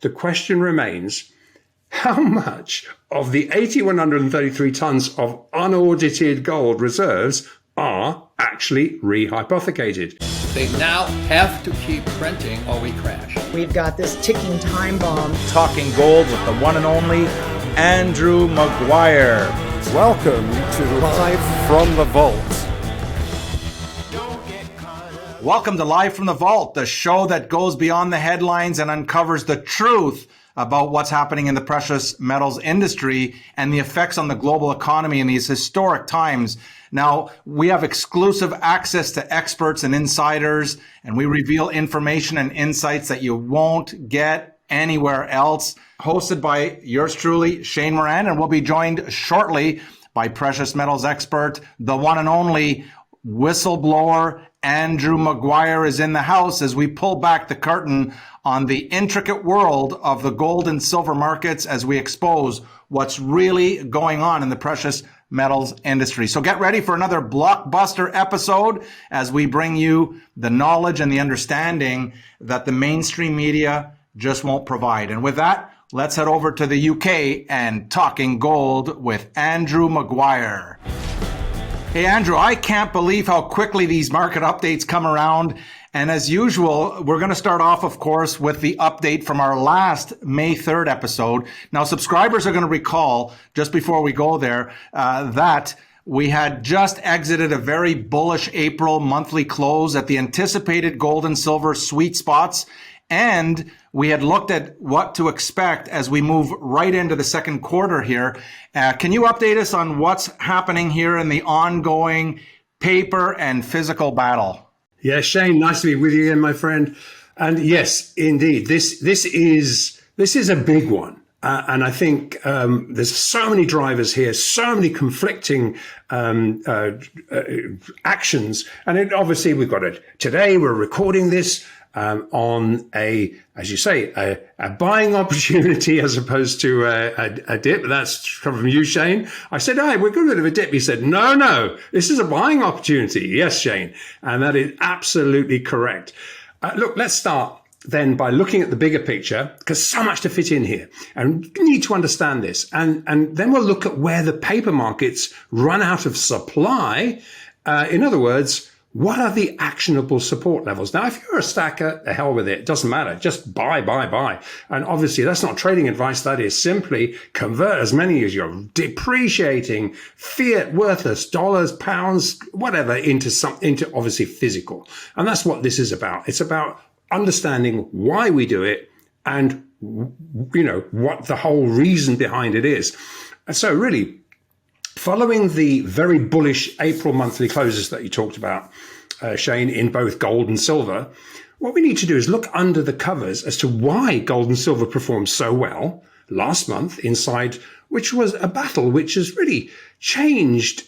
the question remains, how much of the 8,133 tons of unaudited gold reserves are actually rehypothecated? They now have to keep printing or we crash. We've got this ticking time bomb. Talking gold with the one and only Andrew Maguire. Welcome to Live from the Vault. Welcome to Live from the Vault, the show that goes beyond the headlines and uncovers the truth about what's happening in the precious metals industry and the effects on the global economy in these historic times. Now, we have exclusive access to experts and insiders, and we reveal information and insights that you won't get anywhere else. Hosted by yours truly, Shane Moran, and we'll be joined shortly by precious metals expert, the one and only whistleblower Andrew Maguire is in the house as we pull back the curtain on the intricate world of the gold and silver markets as we expose what's really going on in the precious metals industry. So get ready for another blockbuster episode as we bring you the knowledge and the understanding that the mainstream media just won't provide. And with that, let's head over to the UK and talking gold with Andrew Maguire. Hey, Andrew, I can't believe how quickly these market updates come around. And as usual, we're going to start off, of course, with the update from our last May 3rd episode. Now, subscribers are going to recall, just before we go there, that we had just exited a very bullish April monthly close at the anticipated gold and silver sweet spots. And we had looked at what to expect as we move right into the second quarter here. Can you update us on what's happening here in the ongoing paper and physical battle? Yeah, Shane, nice to be with you again, my friend. And yes, indeed, this is a big one. And I think there's so many drivers here, so many conflicting actions. And obviously, we've got it today. We're recording this on as you say, a buying opportunity as opposed to a dip. That's from you, Shane. I said, "Hey, we're going to have a dip." He said, No, this is a buying opportunity. Yes, Shane. And that is absolutely correct. Look, let's start then by looking at the bigger picture, because so much to fit in here, and you need to understand this. And then we'll look at where the paper markets run out of supply. In other words, what are the actionable support levels? Now, if you're a stacker, the hell with it. It doesn't matter. Just buy. And obviously, that's not trading advice. That is simply convert as many as you're depreciating fiat worthless dollars, pounds, whatever, into obviously physical. And that's what this is about. It's about understanding why we do it and, what the whole reason behind it is. And so really, following the very bullish April monthly closes that you talked about, Shane, in both gold and silver, what we need to do is look under the covers as to why gold and silver performed so well last month inside, which was a battle which has really changed.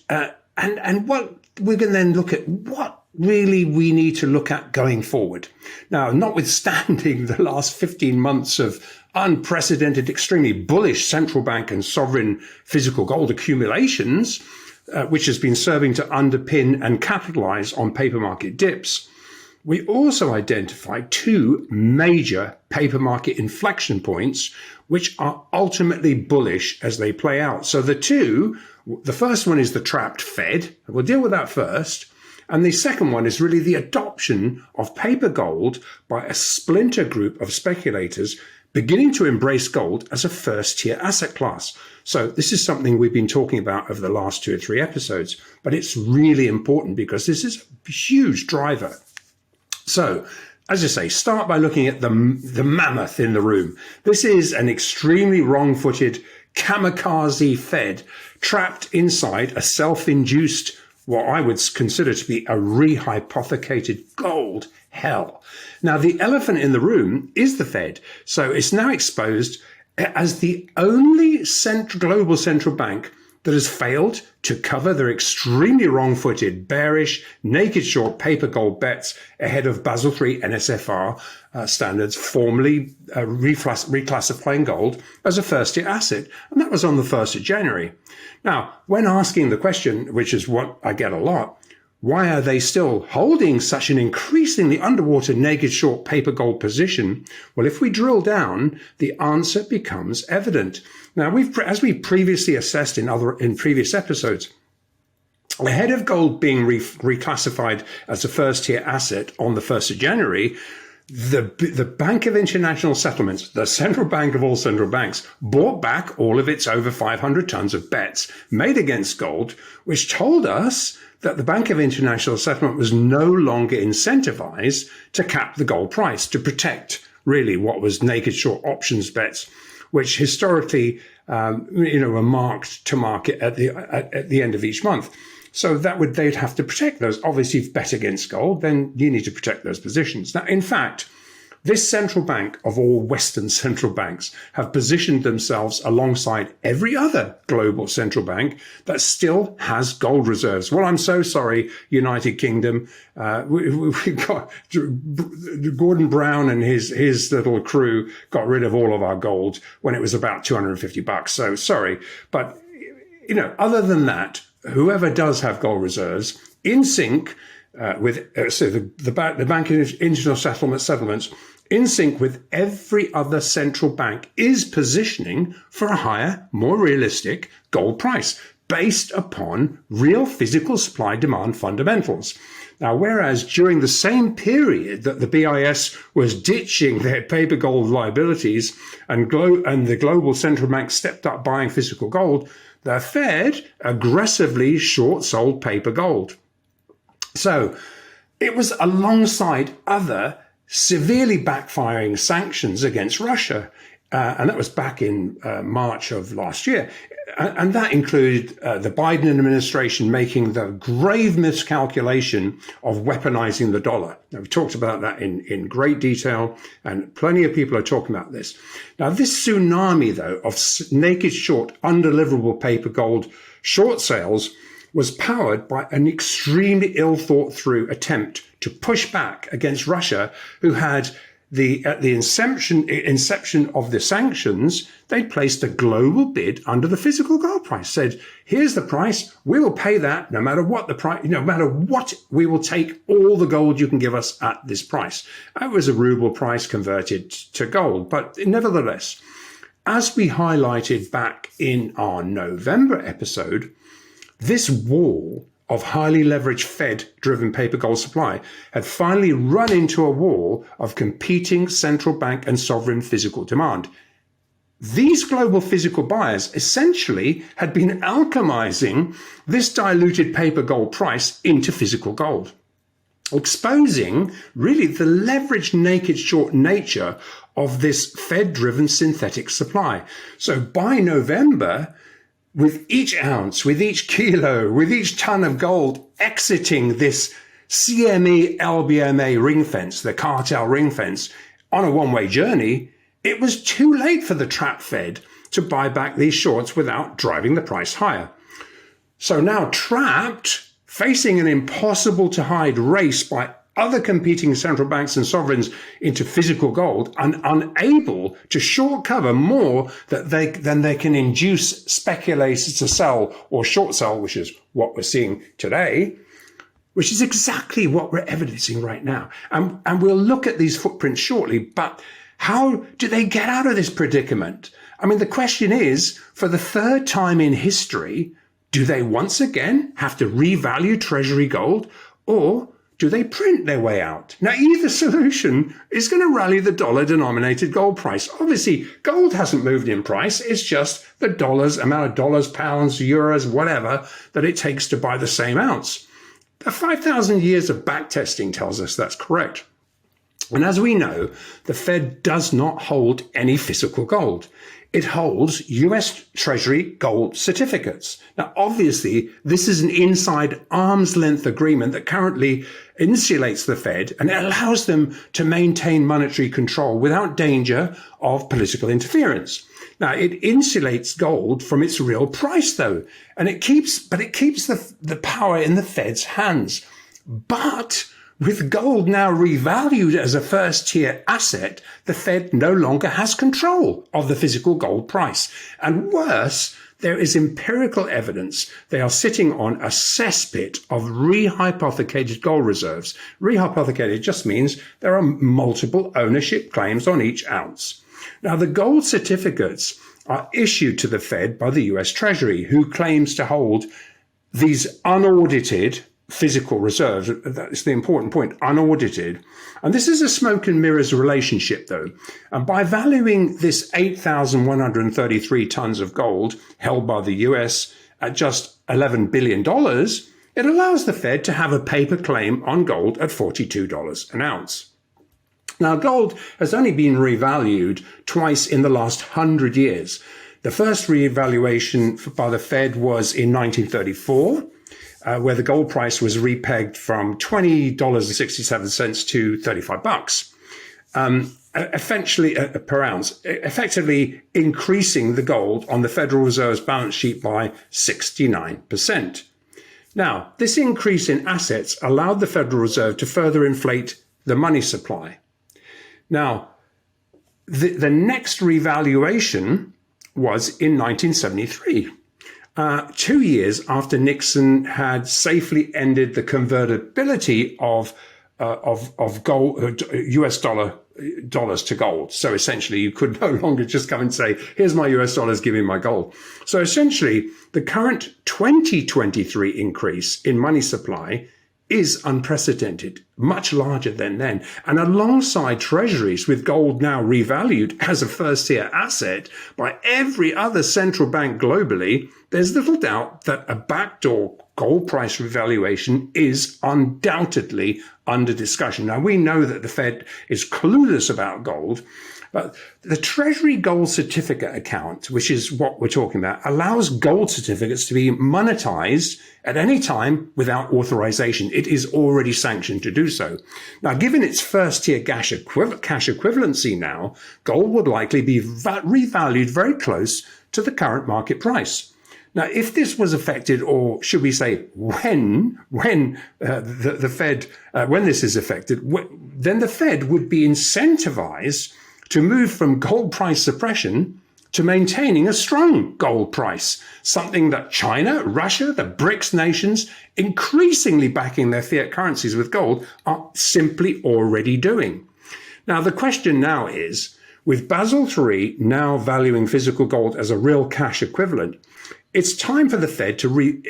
And what we can then look at what really we need to look at going forward. Now, notwithstanding the last 15 months of unprecedented, extremely bullish central bank and sovereign physical gold accumulations, which has been serving to underpin and capitalize on paper market dips, we also identify two major paper market inflection points, which are ultimately bullish as they play out. So the first one is the trapped Fed. We'll deal with that first. And the second one is really the adoption of paper gold by a splinter group of speculators beginning to embrace gold as a first-tier asset class. So this is something we've been talking about over the last 2 or 3 episodes, but it's really important because this is a huge driver. So, as I say, start by looking at the mammoth in the room. This is an extremely wrong-footed kamikaze Fed trapped inside a self-induced, what I would consider to be a rehypothecated gold hell. Now, the elephant in the room is the Fed. So it's now exposed as the only global central bank that has failed to cover their extremely wrong-footed, bearish, naked short paper gold bets ahead of Basel III NSFR standards, formally reclassifying gold as a first-tier asset. And that was on the 1st of January. Now, when asking the question, which is what I get a lot, Why are they still holding such an increasingly underwater naked short paper gold position? Well, if we drill down, the answer becomes evident. Now, as we previously assessed in previous episodes, ahead of gold being reclassified as a first-tier asset on the 1st of January, the Bank of International Settlements, the central bank of all central banks, bought back all of its over 500 tons of bets made against gold, which told us that the Bank of International Settlement was no longer incentivized to cap the gold price, to protect really what was naked short options bets, which historically were marked to market at the end of each month. So they'd have to protect those. Obviously, if you bet against gold, then you need to protect those positions. Now, in fact, this central bank of all Western central banks have positioned themselves alongside every other global central bank that still has gold reserves. Well, I'm so sorry, United Kingdom. We got Gordon Brown and his little crew got rid of all of our gold when it was about $250. So sorry. But, other than that, whoever does have gold reserves in sync with the Bank of International Settlements, in sync with every other central bank, is positioning for a higher, more realistic gold price based upon real physical supply-demand fundamentals. Now, whereas during the same period that the BIS was ditching their paper gold liabilities and the global central bank stepped up buying physical gold, the Fed aggressively short-sold paper gold. So it was alongside other severely backfiring sanctions against Russia. And that was back in March of last year. And that included the Biden administration making the grave miscalculation of weaponizing the dollar. Now, we've talked about that in great detail, and plenty of people are talking about this. Now, this tsunami, though, of naked short, undeliverable paper gold short sales was powered by an extremely ill-thought-through attempt to push back against Russia, who had at the inception of the sanctions, they placed a global bid under the physical gold price, said, here's the price, we will pay that no matter what the price, no matter what, we will take all the gold you can give us at this price. It was a ruble price converted to gold, but nevertheless, as we highlighted back in our November episode, this wall of highly leveraged Fed-driven paper gold supply had finally run into a wall of competing central bank and sovereign physical demand. These global physical buyers essentially had been alchemizing this diluted paper gold price into physical gold, exposing really the leveraged naked short nature of this Fed-driven synthetic supply. So by November, with each ounce, with each kilo, with each ton of gold exiting this CME LBMA ring fence, the cartel ring fence, on a one-way journey, it was too late for the trap Fed to buy back these shorts without driving the price higher. So now trapped, facing an impossible to hide race by other competing central banks and sovereigns into physical gold, and unable to short cover more than they can induce speculators to sell or short sell, which is what we're seeing today, which is exactly what we're evidencing right now. And we'll look at these footprints shortly, but how do they get out of this predicament? I mean, the question is, for the third time in history, do they once again have to revalue Treasury gold, or do they print their way out? Now, either solution is going to rally the dollar-denominated gold price. Obviously, gold hasn't moved in price. It's just the amount of dollars, pounds, euros, whatever, that it takes to buy the same ounce. The 5,000 years of backtesting tells us that's correct. And as we know, the Fed does not hold any physical gold. It holds US Treasury gold certificates. Now, obviously, this is an inside arm's length agreement that currently insulates the Fed, and it allows them to maintain monetary control without danger of political interference. Now, it insulates gold from its real price, though, and it keeps the power in the Fed's hands. But with gold now revalued as a first-tier asset, the Fed no longer has control of the physical gold price. And worse, there is empirical evidence they are sitting on a cesspit of rehypothecated gold reserves. Rehypothecated just means there are multiple ownership claims on each ounce. Now, the gold certificates are issued to the Fed by the US Treasury, who claims to hold these unaudited physical reserves. That's the important point, unaudited. And this is a smoke and mirrors relationship, though. And by valuing this 8,133 tons of gold held by the US at just $11 billion, it allows the Fed to have a paper claim on gold at $42 an ounce. Now, gold has only been revalued twice in the last 100 years. The first reevaluation by the Fed was in 1934, where the gold price was repegged from $20.67 to $35, essentially per ounce, effectively increasing the gold on the Federal Reserve's balance sheet by 69%. Now, this increase in assets allowed the Federal Reserve to further inflate the money supply. Now, the next revaluation was in 1973. 2 years after Nixon had safely ended the convertibility of gold, US dollars to gold. So essentially, you could no longer just come and say, here's my US dollars, give me my gold. So essentially, the current 2023 increase in money supply is unprecedented, much larger than then. And alongside treasuries, with gold now revalued as a first-tier asset by every other central bank globally, there's little doubt that a backdoor gold price revaluation is undoubtedly under discussion. Now, we know that the Fed is clueless about gold, but the Treasury Gold Certificate account, which is what we're talking about, allows gold certificates to be monetized at any time without authorization. It is already sanctioned to do so. Now, given its first-tier cash equivalency now, gold would likely be revalued very close to the current market price. Now, if this was affected, or should we say when the Fed, when this is affected, then the Fed would be incentivized to move from gold price suppression to maintaining a strong gold price, something that China, Russia, the BRICS nations, increasingly backing their fiat currencies with gold, are simply already doing. Now, the question now is, with Basel III now valuing physical gold as a real cash equivalent, it's time for the Fed to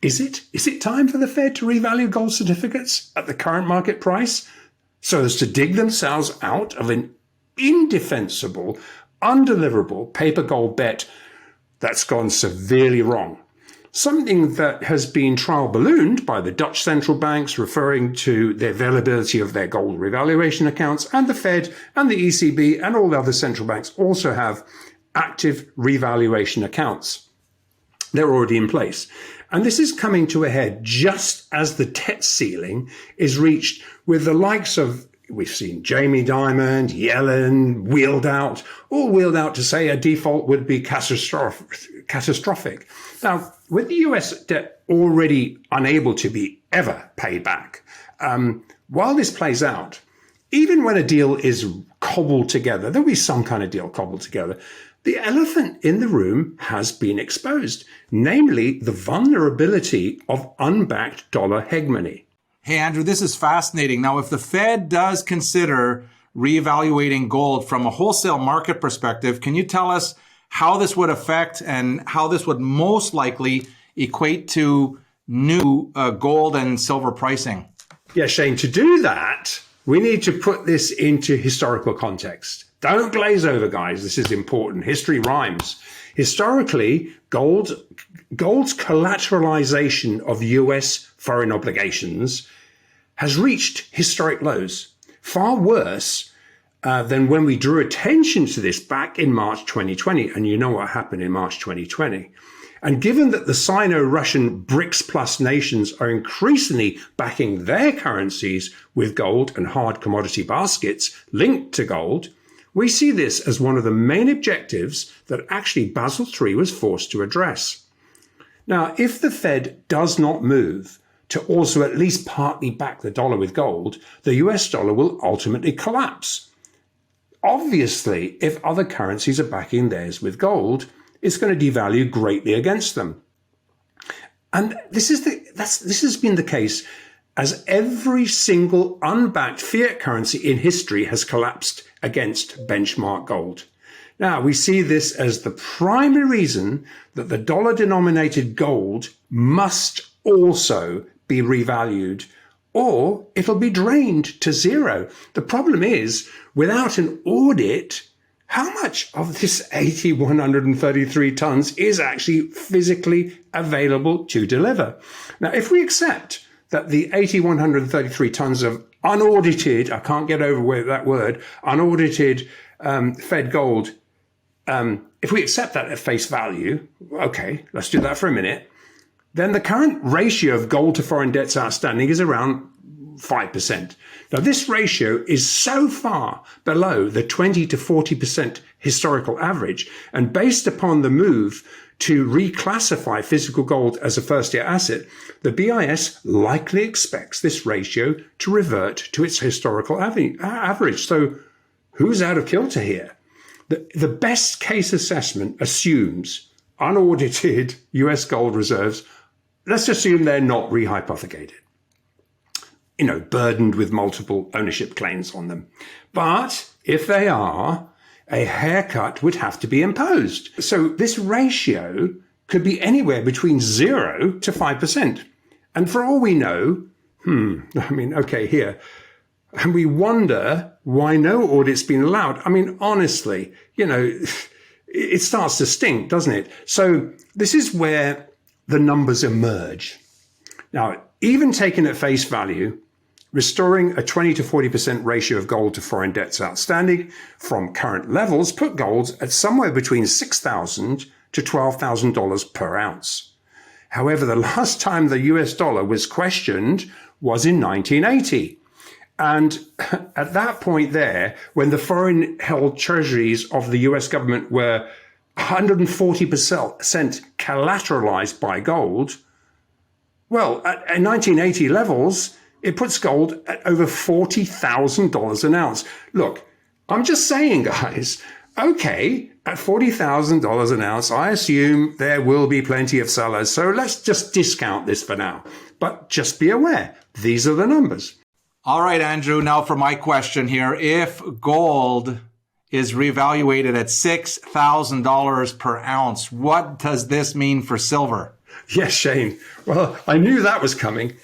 is it time for the Fed to revalue gold certificates at the current market price so as to dig themselves out of an indefensible, undeliverable paper gold bet that's gone severely wrong? Something that has been trial ballooned by the Dutch central banks, referring to the availability of their gold revaluation accounts, and the Fed and the ECB and all the other central banks also have active revaluation accounts. They're already in place. And this is coming to a head just as the debt ceiling is reached, with the likes of, we've seen Jamie Dimon, Yellen, all wheeled out to say a default would be catastrophic. Now, with the US debt already unable to be ever paid back, while this plays out, even when a deal is cobbled together, there'll be some kind of deal cobbled together, the elephant in the room has been exposed, namely the vulnerability of unbacked dollar hegemony. Hey, Andrew, this is fascinating. Now, if the Fed does consider reevaluating gold from a wholesale market perspective, can you tell us how this would affect and how this would most likely equate to new gold and silver pricing? Yeah, Shane, to do that, we need to put this into historical context. Don't glaze over, guys. This is important. History rhymes. Historically, gold's collateralization of US foreign obligations has reached historic lows, far worse than when we drew attention to this back in March 2020. And you know what happened in March 2020. And given that the Sino-Russian BRICS plus nations are increasingly backing their currencies with gold and hard commodity baskets linked to gold, we see this as one of the main objectives that actually Basel III was forced to address. Now, if the Fed does not move to also at least partly back the dollar with gold, the US dollar will ultimately collapse. Obviously, if other currencies are backing theirs with gold, it's going to devalue greatly against them. And this has been the case as every single unbacked fiat currency in history has collapsed against benchmark gold. Now, we see this as the primary reason that the dollar-denominated gold must also be revalued, or it'll be drained to zero. The problem is, without an audit, how much of this 8,133 tons is actually physically available to deliver? Now, if we accept that the 8,133 tons of unaudited, I can't get over that word, unaudited Fed gold, if we accept that at face value, okay, let's do that for a minute, then the current ratio of gold to foreign debts outstanding is around 5%. Now, this ratio is so far below the 20 to 40% historical average, and based upon the move to reclassify physical gold as a first-year asset, the BIS likely expects this ratio to revert to its historical average. So who's out of kilter here? The best case assessment assumes unaudited US gold reserves, let's assume they're not rehypothecated, burdened with multiple ownership claims on them. But if they are, a haircut would have to be imposed. So this ratio could be anywhere between 0 to 5%. And for all we know, here, and we wonder why no audit's been allowed. Honestly, it starts to stink, doesn't it? So this is where the numbers emerge. Now, even taken at face value, restoring a 20 to 40% ratio of gold to foreign debts outstanding from current levels put gold at somewhere between $6,000 to $12,000 per ounce. However, the last time the US dollar was questioned was in 1980. And at that point there, when the foreign held treasuries of the US government were 140% collateralized by gold, well, at 1980 levels, it puts gold at over $40,000 an ounce. Look, I'm just saying, guys, okay, at $40,000 an ounce, I assume there will be plenty of sellers. So let's just discount this for now. But just be aware, these are the numbers. All right, Andrew, now for my question here. If gold is reevaluated at $6,000 per ounce, what does this mean for silver? Yes, Shane. Well, I knew that was coming.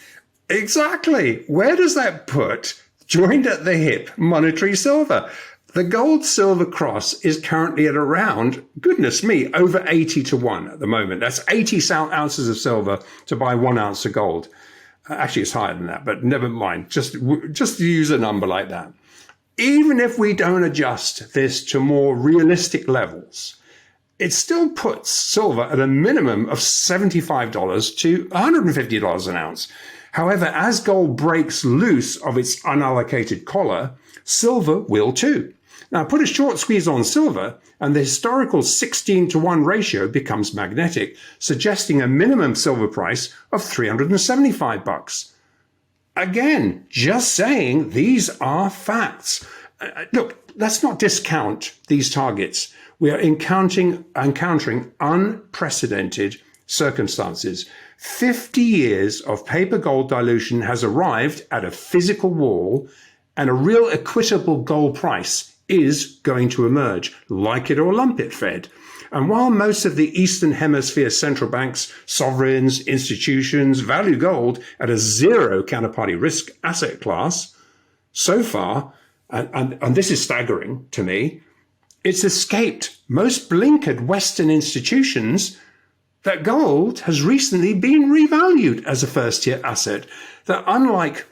Exactly. Where does that put joined at the hip monetary silver? The gold-silver cross is currently at around, goodness me, over 80 to 1 at the moment. That's 80 ounces of silver to buy 1 ounce of gold. Actually, it's higher than that, but never mind. Just use a number like that. Even if we don't adjust this to more realistic levels, it still puts silver at a minimum of $75 to $150 an ounce. However, as gold breaks loose of its unallocated collar, silver will too. Now, put a short squeeze on silver, and the historical 16 to 1 ratio becomes magnetic, suggesting a minimum silver price of $375. Again, just saying these are facts. Look, let's not discount these targets. We are encountering unprecedented circumstances. 50 years of paper gold dilution has arrived at a physical wall, and a real equitable gold price is going to emerge, like it or lump it, Fed. And while most of the Eastern Hemisphere central banks, sovereigns, institutions value gold at a zero counterparty risk asset class, so far, and this is staggering to me, it's escaped most blinkered Western institutions that gold has recently been revalued as a first-tier asset. That unlike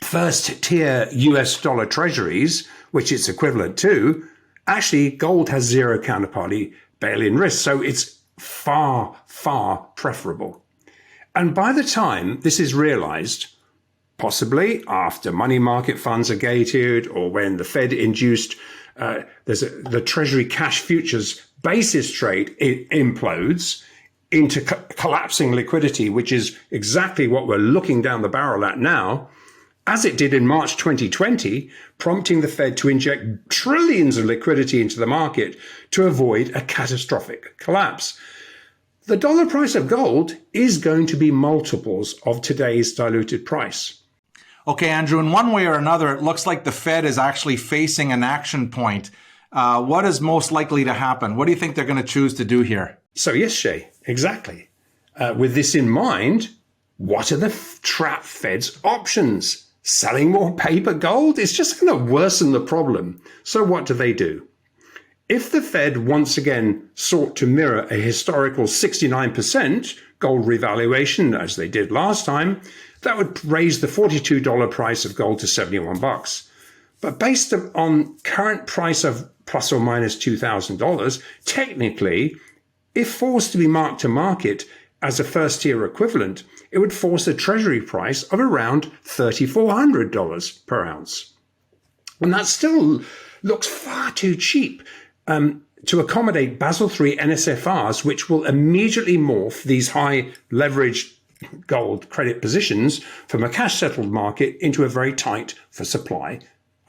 first-tier US dollar treasuries, which it's equivalent to, actually gold has zero counterparty bail-in risk. So it's far, far preferable. And by the time this is realized, possibly after money market funds are gated or when the Fed induced the Treasury cash futures basis trade implodes into collapsing liquidity, which is exactly what we're looking down the barrel at now, as it did in March 2020, prompting the Fed to inject trillions of liquidity into the market to avoid a catastrophic collapse. The dollar price of gold is going to be multiples of today's diluted price. Okay, Andrew, in one way or another, it looks like the Fed is actually facing an action point. What is most likely to happen? What do you think they're going to choose to do here? So yes, Shay, exactly. With this in mind, what are the trap Fed's options? Selling more paper gold? It's just going to worsen the problem. So what do? If the Fed once again sought to mirror a historical 69% gold revaluation, as they did last time, that would raise the $42 price of gold to $71. But based on current price of plus or minus $2,000, technically, if forced to be marked to market as a first-tier equivalent, it would force a treasury price of around $3,400 per ounce. And that still looks far too cheap to accommodate Basel III NSFRs, which will immediately morph these high leveraged gold credit positions from a cash-settled market into a very tight for supply,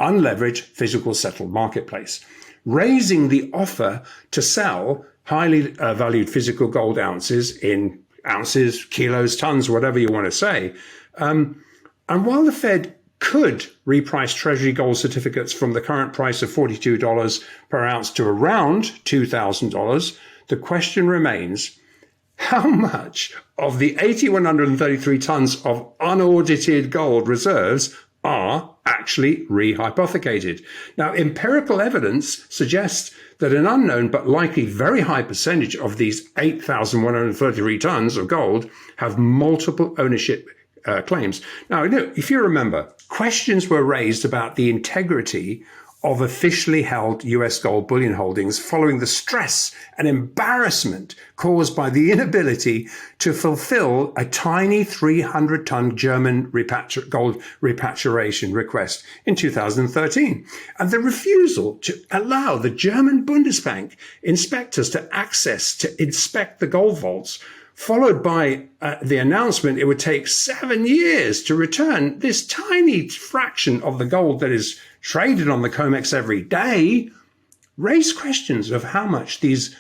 unleveraged physical settled marketplace, raising the offer to sell highly valued physical gold ounces in ounces, kilos, tons, whatever you want to say. And while the Fed could reprice Treasury gold certificates from the current price of $42 per ounce to around $2,000, the question remains, how much of the 8,133 tons of unaudited gold reserves are actually rehypothecated? Now, empirical evidence suggests that an unknown but likely very high percentage of these 8,133 tons of gold have multiple ownership claims. Now, if you remember, questions were raised about the integrity of officially held US gold bullion holdings following the stress and embarrassment caused by the inability to fulfill a tiny 300-ton German gold repatriation request in 2013, and the refusal to allow the German Bundesbank inspectors to inspect the gold vaults, followed by the announcement it would take 7 years to return this tiny fraction of the gold that is traded on the COMEX every day, raise questions of how much these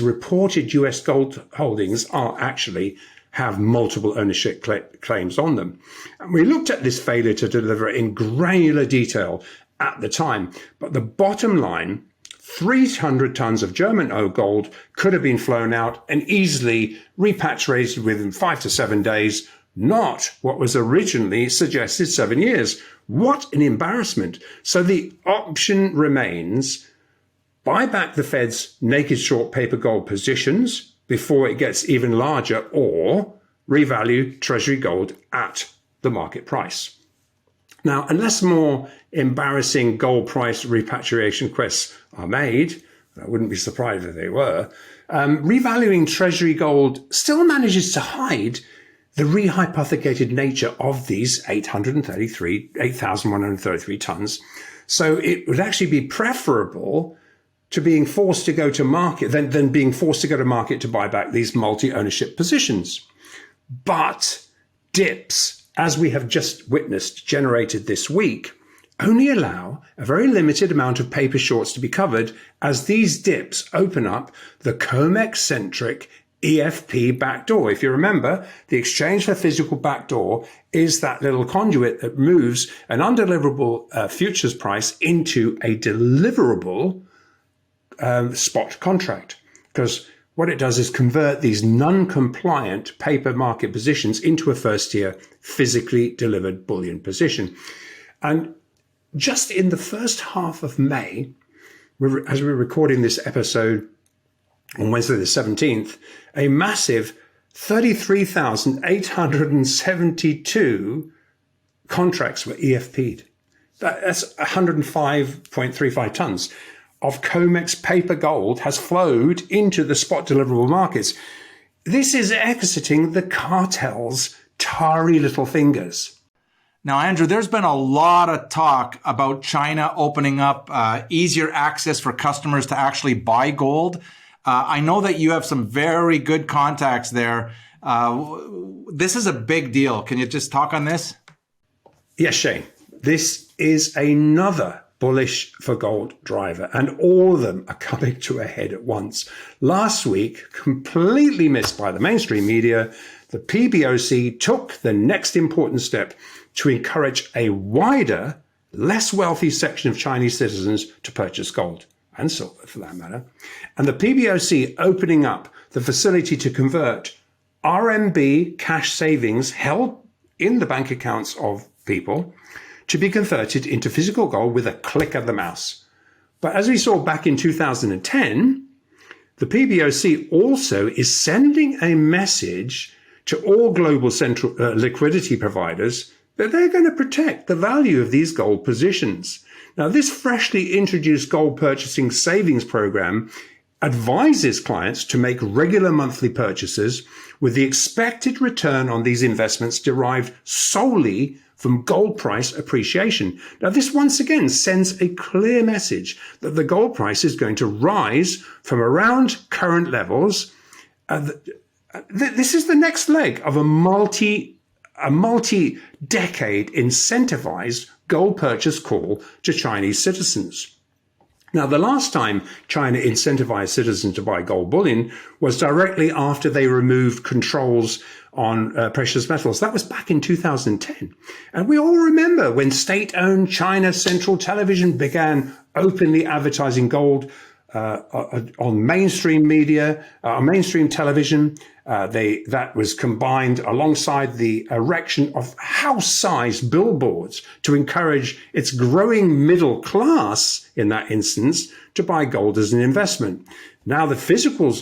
reported US gold holdings are actually have multiple ownership claims on them. And we looked at this failure to deliver in granular detail at the time, but the bottom line, 300 tons of German-owned gold could have been flown out and easily repatriated within 5 to 7 days, not what was originally suggested 7 years. What an embarrassment. So the option remains, buy back the Fed's naked short paper gold positions before it gets even larger, or revalue Treasury gold at the market price. Now, unless more embarrassing gold price repatriation requests are made, I wouldn't be surprised if they were, revaluing Treasury gold still manages to hide the rehypothecated nature of these 8,133 tons. So it would actually be preferable to being forced to go to market than being forced to go to market to buy back these multi-ownership positions. But dips, as we have just witnessed generated this week, only allow a very limited amount of paper shorts to be covered, as these dips open up the COMEX-centric EFP backdoor. If you remember, the exchange for physical backdoor is that little conduit that moves an undeliverable futures price into a deliverable spot contract. Because what it does is convert these non-compliant paper market positions into a first-tier physically delivered bullion position. And just in the first half of May, as we're recording this episode on Wednesday the 17th, a massive 33,872 contracts were EFP'd. That's 105.35 tons of COMEX paper gold has flowed into the spot deliverable markets. This is exiting the cartel's tarry little fingers. Now, Andrew, there's been a lot of talk about China opening up easier access for customers to actually buy gold. I know that you have some very good contacts there. This is a big deal. Can you just talk on this? Yes, Shane, this is another bullish for gold driver, and all of them are coming to a head at once. Last week, completely missed by the mainstream media, the PBOC took the next important step to encourage a wider, less wealthy section of Chinese citizens to purchase gold, and silver for that matter. And the PBOC opening up the facility to convert RMB cash savings held in the bank accounts of people to be converted into physical gold with a click of the mouse. But as we saw back in 2010, the PBOC also is sending a message to all global central liquidity providers that they're going to protect the value of these gold positions. Now, this freshly introduced gold purchasing savings program advises clients to make regular monthly purchases with the expected return on these investments derived solely from gold price appreciation. Now, this once again sends a clear message that the gold price is going to rise from around current levels. This is the next leg of a multi-decade incentivized gold purchase call to Chinese citizens. Now, the last time China incentivized citizens to buy gold bullion was directly after they removed controls on precious metals. That was back in 2010. And we all remember when state-owned China Central Television began openly advertising gold on mainstream media, on mainstream television. That was combined alongside the erection of house-sized billboards to encourage its growing middle class, in that instance, to buy gold as an investment. Now the physical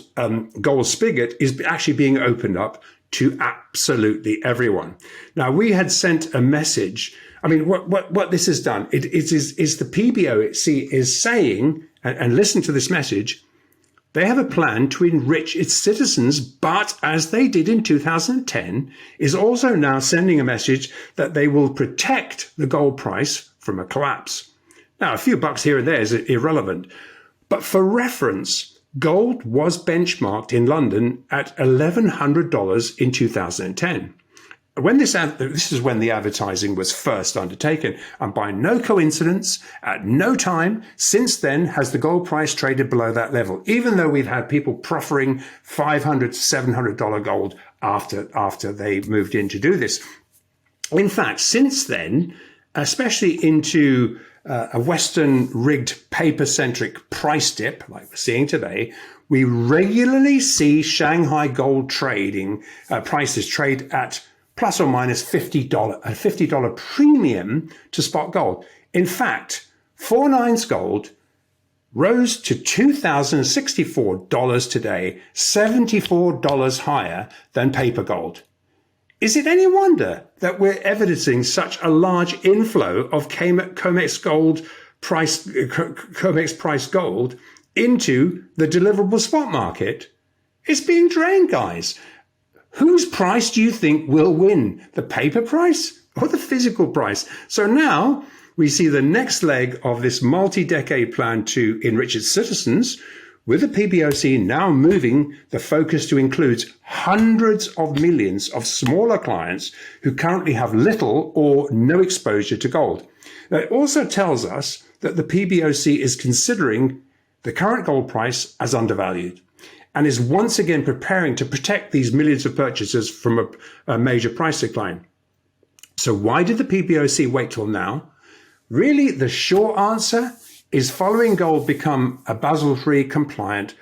gold spigot is actually being opened up to absolutely everyone. Now, we had sent a message. I mean, what this has done, it is the PBOC is saying, and listen to this message, they have a plan to enrich its citizens, but as they did in 2010, is also now sending a message that they will protect the gold price from a collapse. Now, a few bucks here and there is irrelevant, but for reference, gold was benchmarked in London at $1,100 in 2010. This is when the advertising was first undertaken, and by no coincidence, at no time since then has the gold price traded below that level, even though we've had people proffering $500 to $700 gold after they moved in to do this. In fact, since then, especially into a Western rigged paper-centric price dip like we're seeing today, we regularly see Shanghai gold trading prices trade at plus or minus $50 premium to spot gold. In fact, 4/9 gold rose to $2,064 today, $74 higher than paper gold. Is it any wonder that we're evidencing such a large inflow of COMEX price gold into the deliverable spot market? It's being drained, guys. Whose price do you think will win? The paper price or the physical price? So now we see the next leg of this multi-decade plan to enrich its citizens, with the PBOC now moving the focus to include hundreds of millions of smaller clients who currently have little or no exposure to gold. Now, it also tells us that the PBOC is considering the current gold price as undervalued and is once again preparing to protect these millions of purchasers from a major price decline. So why did the PBOC wait till now? Really, the short answer is following gold become a Basel III compliant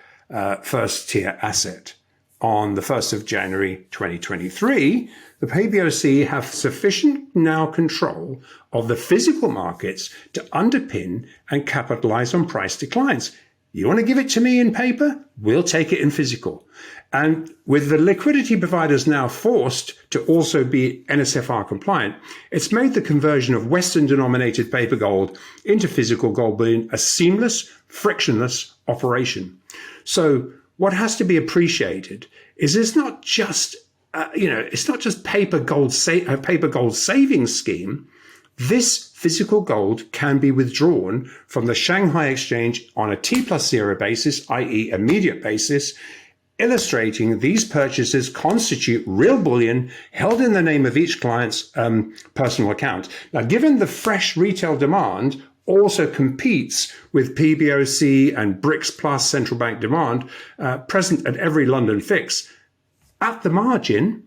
first tier asset. On the 1st of January 2023, the PBOC have sufficient now control of the physical markets to underpin and capitalize on price declines. You want to give it to me in paper? We'll take it in physical. And with the liquidity providers now forced to also be NSFR compliant, it's made the conversion of Western denominated paper gold into physical gold bullion a seamless, frictionless operation. So what has to be appreciated is it's not just, it's not just paper gold savings scheme. This physical gold can be withdrawn from the Shanghai exchange on a T+0 basis, i.e. immediate basis, illustrating these purchases constitute real bullion held in the name of each client's personal account. Now, given the fresh retail demand also competes with PBOC and BRICS plus central bank demand present at every London fix, at the margin,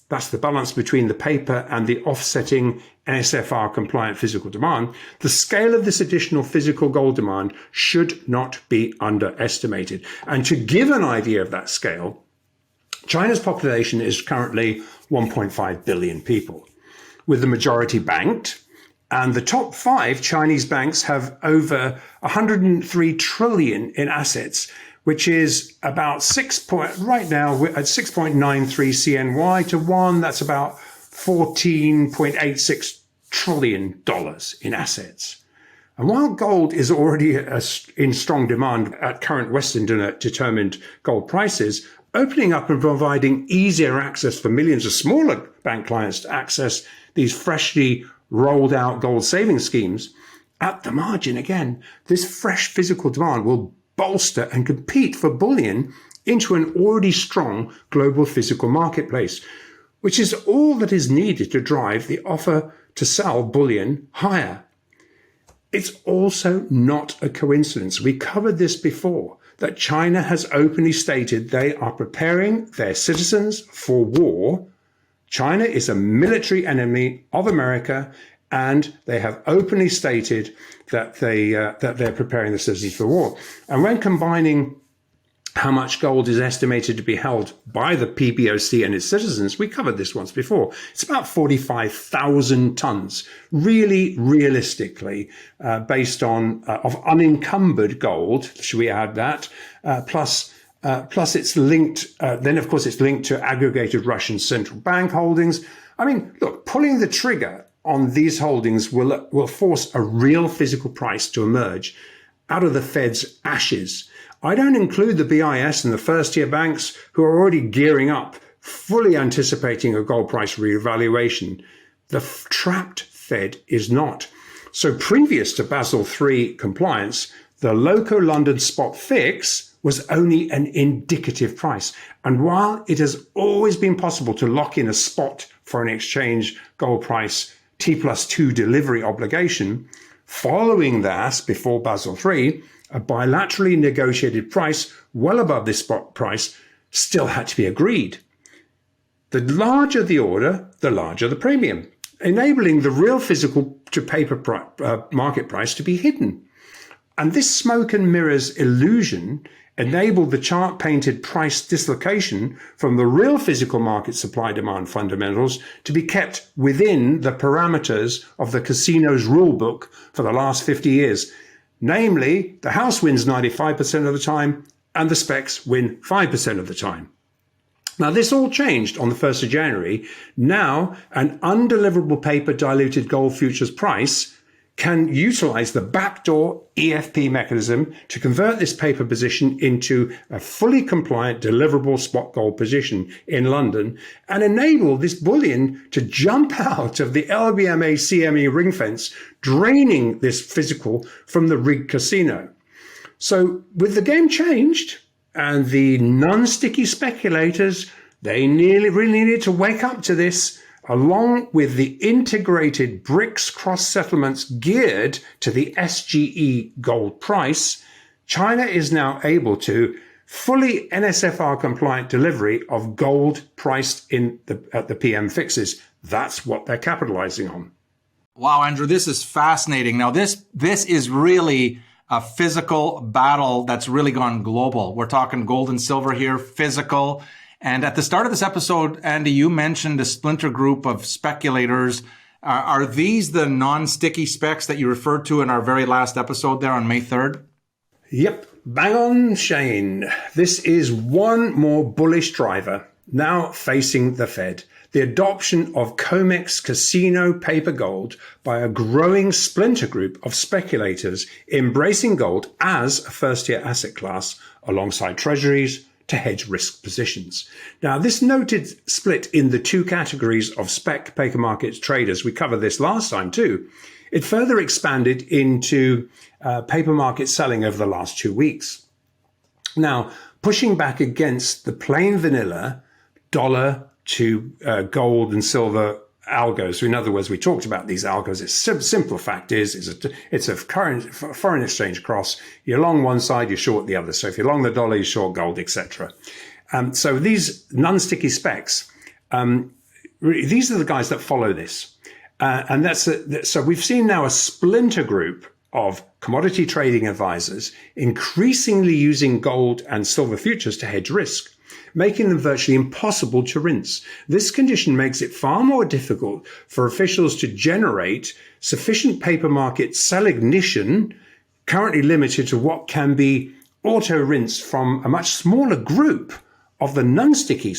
that's the balance between the paper and the offsetting NSFR compliant physical demand, the scale of this additional physical gold demand should not be underestimated. And to give an idea of that scale, China's population is currently 1.5 billion people, with the majority banked. And the top 5 Chinese banks have over 103 trillion in assets, which is about right now we're at 6.93 CNY to 1. That's about $14.86 trillion in assets. And while gold is already in strong demand at current Western determined gold prices, opening up and providing easier access for millions of smaller bank clients to access these freshly rolled out gold saving schemes, at the margin, again, this fresh physical demand will bolster and compete for bullion into an already strong global physical marketplace, which is all that is needed to drive the offer to sell bullion higher. It's also not a coincidence, we covered this before, that China has openly stated they are preparing their citizens for war. China is a military enemy of America, and they have openly stated that they're preparing the citizens for war. And when combining how much gold is estimated to be held by the PBOC and its citizens, we covered this once before. It's about 45,000 tons, really realistically, based on of unencumbered gold. Should we add that? Plus it's linked. Then of course it's linked to aggregated Russian central bank holdings. I mean, look, pulling the trigger on these holdings will force a real physical price to emerge out of the Fed's ashes. I don't include the BIS and the first-tier banks who are already gearing up, fully anticipating a gold price reevaluation. The trapped Fed is not. So previous to Basel III compliance, the local London spot fix was only an indicative price. And while it has always been possible to lock in a spot foreign exchange gold price T+2 delivery obligation, following that, before Basel III, a bilaterally negotiated price well above this spot price still had to be agreed. The larger the order, the larger the premium, enabling the real physical to paper market price to be hidden. And this smoke and mirrors illusion enabled the chart-painted price dislocation from the real physical market supply-demand fundamentals to be kept within the parameters of the casino's rulebook for the last 50 years. Namely, the house wins 95% of the time and the specs win 5% of the time. Now, this all changed on the 1st of January. Now, an undeliverable paper diluted gold futures price can utilize the backdoor EFP mechanism to convert this paper position into a fully compliant deliverable spot gold position in London and enable this bullion to jump out of the LBMA CME ring fence, draining this physical from the rigged casino. So with the game changed and the non-sticky speculators, they really needed to wake up to this, along with the integrated BRICS cross-settlements geared to the SGE gold price. China is now able to fully NSFR-compliant delivery of gold priced at the PM fixes. That's what they're capitalizing on. Wow, Andrew, this is fascinating. Now, this is really a physical battle that's really gone global. We're talking gold and silver here, physical. And at the start of this episode, Andy, you mentioned a splinter group of speculators. Are these the non-sticky specs that you referred to in our very last episode there on May 3rd? Yep, bang on, Shane. This is one more bullish driver now facing the Fed. The adoption of COMEX casino paper gold by a growing splinter group of speculators embracing gold as a first-tier asset class alongside treasuries, to hedge risk positions. Now, this noted split in the two categories of spec paper markets traders, we covered this last time too, it further expanded into paper market selling over the last 2 weeks. Now, pushing back against the plain vanilla dollar to gold and silver algos. So in other words, we talked about these algos. Its simple fact is it's a current foreign exchange cross. You're long one side, you're short the other. So if you're long the dollar, you're short gold, etc. So these non-sticky specs, these are the guys that follow this. And so we've seen now a splinter group of commodity trading advisors increasingly using gold and silver futures to hedge risk, making them virtually impossible to rinse. This condition makes it far more difficult for officials to generate sufficient paper market sell ignition, currently limited to what can be auto-rinsed from a much smaller group of the non-sticky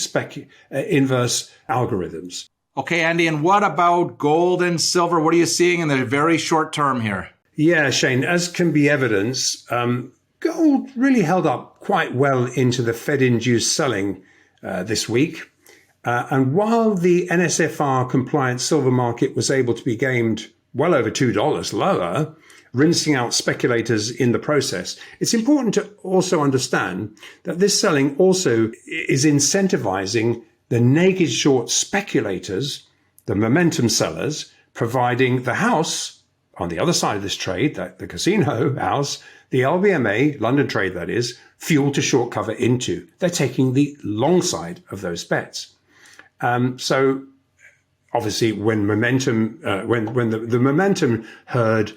inverse algorithms. Okay, Andy, and what about gold and silver? What are you seeing in the very short term here? Yeah, Shane, as can be evidenced, gold really held up quite well into the Fed-induced selling this week. And while the NSFR-compliant silver market was able to be gamed well over $2 lower, rinsing out speculators in the process, it's important to also understand that this selling also is incentivizing the naked short speculators, the momentum sellers, providing the house on the other side of this trade, the casino house, the LBMA, London trade that is, fuel to short cover into. They're taking the long side of those bets. So obviously when momentum, when the momentum herd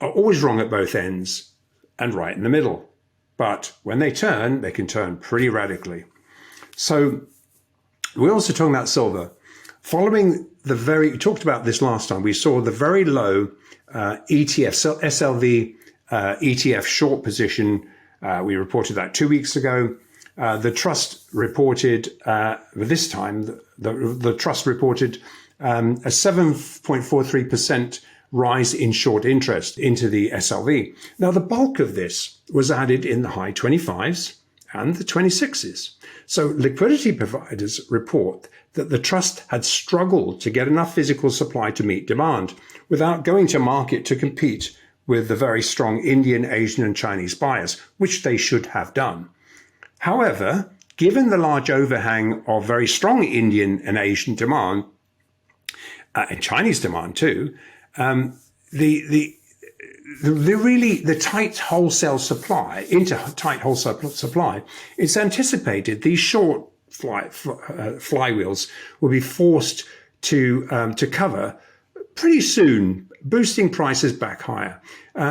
are always wrong at both ends and right in the middle. But when they can turn pretty radically. So we're also talking about silver. Following we talked about this last time, we saw the very low ETF, SLV ETF short position. We reported that 2 weeks ago. The trust reported, this time, the trust reported a 7.43% rise in short interest into the SLV. Now, the bulk of this was added in the high 25s and the 26s. So liquidity providers report that the trust had struggled to get enough physical supply to meet demand without going to market to compete with the very strong Indian, Asian, and Chinese buyers, which they should have done. However, given the large overhang of very strong Indian and Asian demand, and Chinese demand too, the tight wholesale supply, it's anticipated these short flywheels will be forced to cover pretty soon, boosting prices back higher.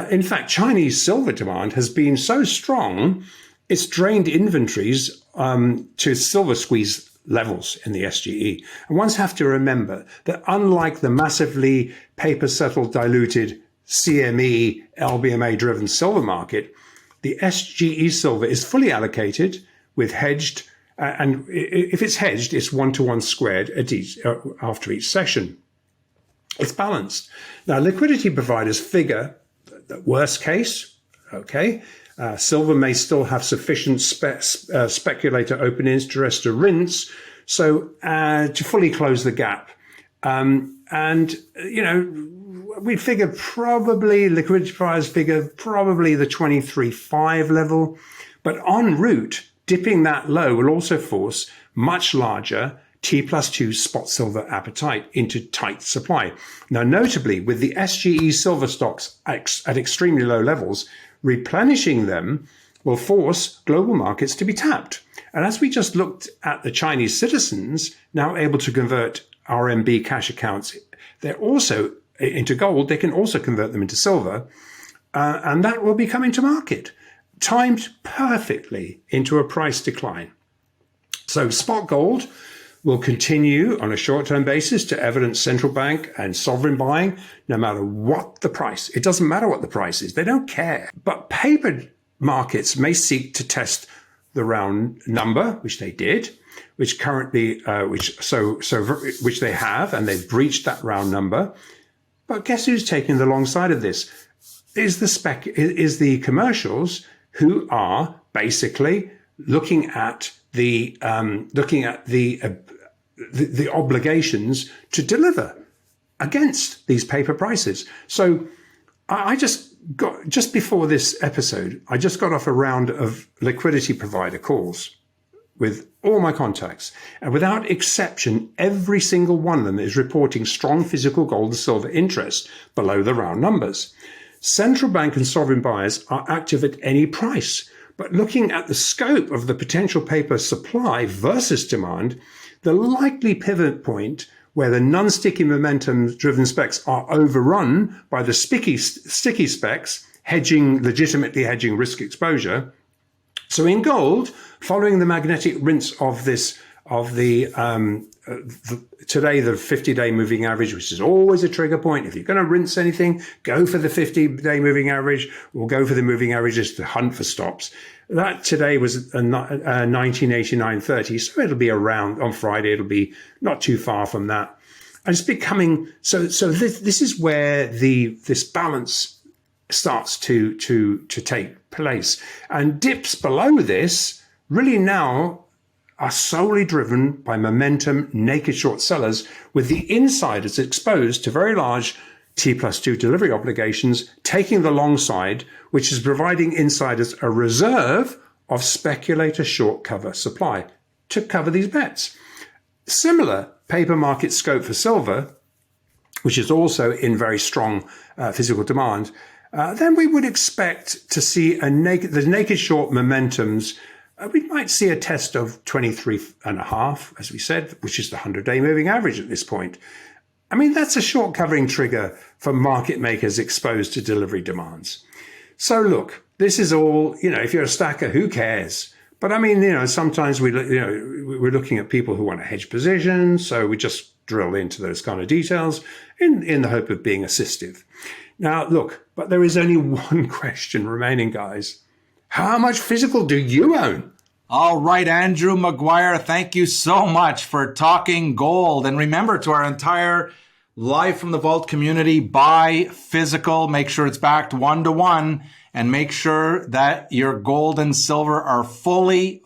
In fact, Chinese silver demand has been so strong, it's drained inventories to silver squeeze levels in the SGE. And ones have to remember that unlike the massively paper-settled diluted CME, LBMA-driven silver market, the SGE silver is fully allocated with hedged, and if it's hedged, it's 1-to-1 squared after each session. It's balanced. Now, liquidity providers figure that worst case, silver may still have sufficient speculator open interest to rinse, so to fully close the gap. We figure liquidity providers figure probably the 23.5 level, but en route, dipping that low will also force much larger T+2 spot silver appetite into tight supply. Now, notably, with the SGE silver stocks at extremely low levels, replenishing them will force global markets to be tapped. And as we just looked at the Chinese citizens now able to convert RMB cash accounts, they're also into gold, they can also convert them into silver, and that will be coming to market, timed perfectly into a price decline. So spot gold will continue on a short-term basis to evidence central bank and sovereign buying, no matter what the price. It doesn't matter what the price is. They don't care. But paper markets may seek to test the round number, which they did, which currently, which they have, and they've breached that round number. But guess who's taking the long side of this? Is the commercials who are basically looking at the obligations to deliver against these paper prices. So I just just before this episode, I just got off a round of liquidity provider calls with all my contacts. And without exception, every single one of them is reporting strong physical gold and silver interest below the round numbers. Central bank and sovereign buyers are active at any price. But looking at the scope of the potential paper supply versus demand, the likely pivot point where the non-sticky momentum-driven specs are overrun by the sticky specs, legitimately hedging risk exposure. So in gold, following the magnetic rinse of today, the 50-day moving average, which is always a trigger point. If you're going to rinse anything, go for the 50-day moving average or go for the moving averages to hunt for stops. That today was 1989.30, so it'll be around on Friday. It'll be not too far from that. And it's becoming so. This is where this balance starts to take place, and dips below this really now are solely driven by momentum naked short sellers, with the insiders exposed to very large T+2 delivery obligations, taking the long side, which is providing insiders a reserve of speculator short cover supply to cover these bets. Similar paper market scope for silver, which is also in very strong physical demand, then we would expect to see the naked short momentums. We might see a test of 23.5, as we said, which is the 100-day moving average at this point. I mean, that's a short covering trigger for market makers exposed to delivery demands. So look, this is all, if you're a stacker, who cares? But I mean, sometimes we're looking at people who want to hedge positions. So we just drill into those kind of details in the hope of being assistive. Now, look, but there is only one question remaining, guys. How much physical do you own? All right, Andrew Maguire, thank you so much for talking gold. And remember, to our entire Live from the Vault community, buy physical, make sure it's backed 1-to-1, and make sure that your gold and silver are fully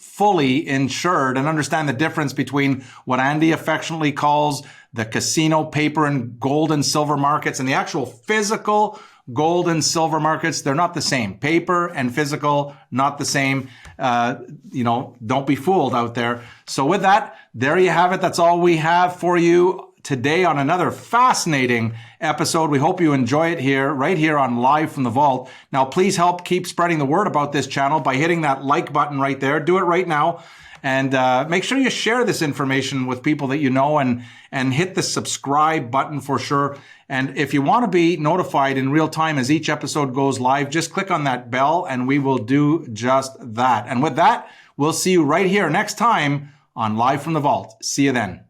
insured, and understand the difference between what Andy affectionately calls the casino paper and gold and silver markets and the actual physical gold and silver markets. They're not the same. Paper and physical, not the same. Don't be fooled out there. So with that, there you have it. That's all we have for you today on another fascinating episode. We hope you enjoy it right here on Live from the Vault. Now, please help keep spreading the word about this channel by hitting that like button right there. Do it right now. And make sure you share this information with people that you know, and hit the subscribe button for sure. And if you want to be notified in real time as each episode goes live, just click on that bell and we will do just that. And with that, we'll see you right here next time on Live from the Vault. See you then.